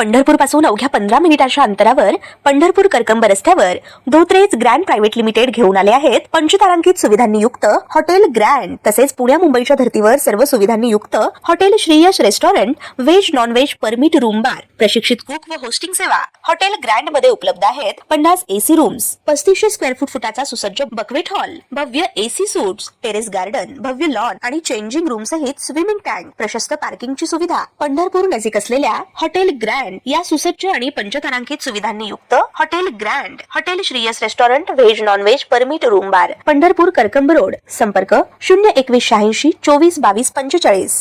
पंढरपूर पासून अवघ्या 15 मिनिटांच्या अंतरावर पंढरपूर करकंब रस्त्यावर धोत्रेज ग्रँड प्रायव्हेट लिमिटेड घेऊन आले आहेत पंचतारांकित सुविधांनी युक्त हॉटेल ग्रँड। तसेच पुण्या मुंबईच्या धर्तीवर सर्व सुविधांनी युक्त hotel Shriyash restaurant, veg non veg permit room bar, प्रशिक्षित कुक व होस्टिंग सेवा हॉटेल ग्रँड मध्ये उपलब्ध आहेत। 50 एसी रूम्स, 3500 स्क्वेअर फुटाचा सुसज्ज बकवेट हॉल, भव्य एसी सूट्स, टेरेस गार्डन, भव्य लॉन आणि चेंजिंग रूम सहित स्विमिंग टँक, प्रशस्त पार्किंगची सुविधा। पंढरपूर नजीक असलेल्या हॉटेल ग्रँड या सुसज्ज आणि पंचतारांकित सुविधांनी युक्त hotel grand, hotel Shriyas restaurant, veg non veg permit room बार, पंढरपूर करकंब रोड। संपर्क 02186 24 22 45।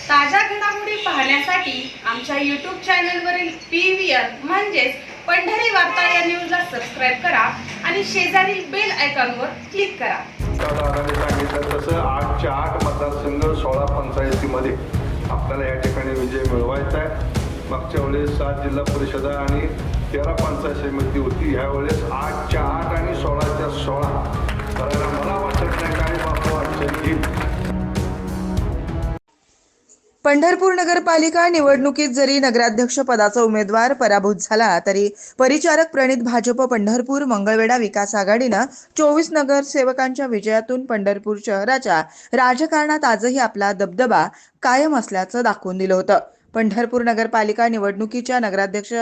ताज्या घडामोडी पाहण्यासाठी आमच्या YouTube चॅनलवरील PVR म्हणजेच पंढरी वार्ता या न्यूजला सबस्क्राइब करा आणि शेजारील बेल आयकॉनवर क्लिक करा। सांगितलं तसं 8च्या 8 मतदारसंघ 16 पंचायतीमध्ये आपल्याला या ठिकाणी विजय मिळवायचा आहे। मागच्या वेळेस 7 जिल्हा परिषदा आणि 13 पंचायत समिती होती, ह्यावेळेस 8च्या 8 आणि 16च्या 16 करायला मला वाटत नाही काही बापू अडचण येईल। पंढरपूर नगरपालिका निवडणुकीत जरी नगराध्यक्ष पदाचा उमेदवार पराभूत झाला तरी परिचारक प्रणित भाजप पंढरपूर मंगळवेढा विकास आघाडीनं 24 नगरसेवकांच्या विजयातून पंढरपूर शहराच्या राजकारणात आजही आपला दबदबा कायम असल्याचं दाखवून दिलं होतं। पंढरपूर नगरपालिका निवडणुकीच्या नगराध्यक्ष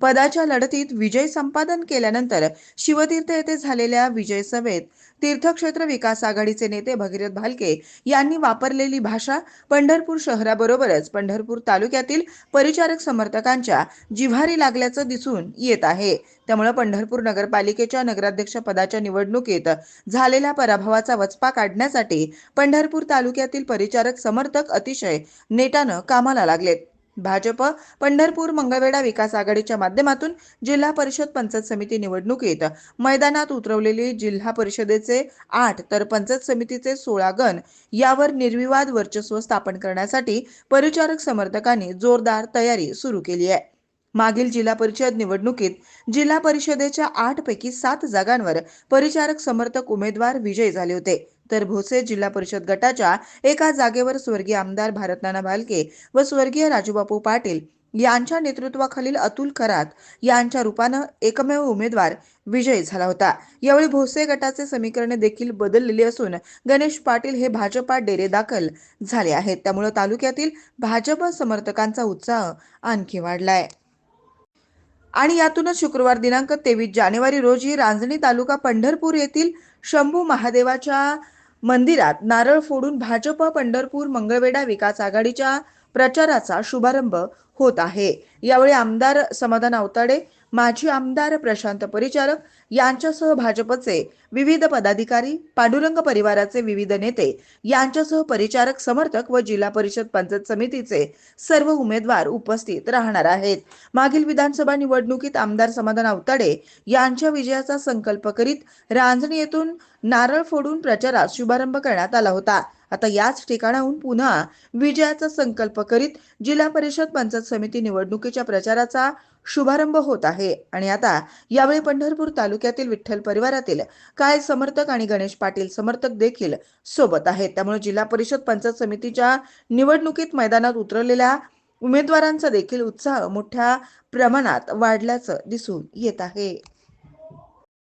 पदाच्या लढतीत विजय संपादन केल्यानंतर शिवतीर्थ येथे झालेल्या विजय सभेत तीर्थक्षेत्र विकास आघाडीचे नेते भगीरथ भालके यांनी वापरलेली भाषा पंढरपूर शहराबरोबरच पंढरपूर तालुक्यातील परिचारक समर्थकांच्या जिव्हारी लागल्याचं दिसून येत आहे। त्यामुळे पंढरपूर नगरपालिकेच्या नगराध्यक्ष पदाच्या निवडणुकीत झालेल्या पराभवाचा वचपा काढण्यासाठी पंढरपूर तालुक्यातील परिचारक समर्थक अतिशय नेटानं कामाला लागलेत। भाजप पंढरपूर मंगळवेढा विकास आघाडीच्या माध्यमातून जिल्हा परिषद पंचायत समिती निवडणुकीत मैदानात उतरवलेली जिल्हा परिषदेचे 8 तर पंचायत समितीचे 16 गण यावर निर्विवाद वर्चस्व स्थापन करण्यासाठी परिचारक समर्थकांनी जोरदार तयारी सुरू केली आहे। मागील जिल्हा परिषद निवडणुकीत जिल्हा परिषदेच्या 8 पैकी 7 जागांवर परिचारक समर्थक उमेदवार विजयी झाले होते, तर भोसे जिल्हा परिषद गटाच्या एका जागेवर स्वर्गीय आमदार भारतनाना भालके व स्वर्गीय राजूबापू पाटील यांच्या नेतृत्वाखालील अतुल खरात यांच्या रूपानं एकमेव उमेदवार विजयी झाला होता। यावेळी भोसे गटाचे समीकरणे देखील बदललेली असून गणेश पाटील हे भाजपा डेरे दाखल झाले आहेत। त्यामुळे तालुक्यातील भाजप समर्थकांचा उत्साह आणखी वाढलाय आणि यातूनच शुक्रवार दिनांक 23 जानेवारी रोजी रांजणी तालुका पंढरपूर येथील शंभू महादेवाच्या मंदिरात नारळ फोडून भाजप पंढरपूर मंगळवेढा विकास आघाडीच्या प्रचाराचा शुभारंभ होत आहे। यावेळी आमदार समाधान आवताडे, माजी आमदार प्रशांत परिचारक यांच्यासह भाजपचे विविध पदाधिकारी, पांडुरंग परिवाराचे विविध नेते यांच्यासह परिचारक समर्थक व जिल्हा परिषद पंचायत समितीचे सर्व उमेदवार उपस्थित राहणार आहेत। मागील विधानसभा निवडणुकीत आमदार समाधान आवताडे यांच्या विजयाचा संकल्प करीत रांजणी येथून नारळ फोडून प्रचारास शुभारंभ करण्यात आला होता। आता याच ठिकाणाहून पुन्हा विजयाचा संकल्प करीत जिल्हा परिषद पंचायत समिती निवडणुकीच्या प्रचाराचा शुभारंभ होत आहे आणि आता यावेळी पंढरपूर तालुक्यातील विठ्ठल परिवारातील काय समर्थक आणि गणेश पाटील समर्थक देखील सोबत आहेत। त्यामुळे जिल्हा परिषद पंचायत समितीच्या निवडणुकीत मैदानात उतरलेल्या उमेदवारांचा देखील उत्साह मोठ्या प्रमाणात वाढल्याचं दिसून येत आहे।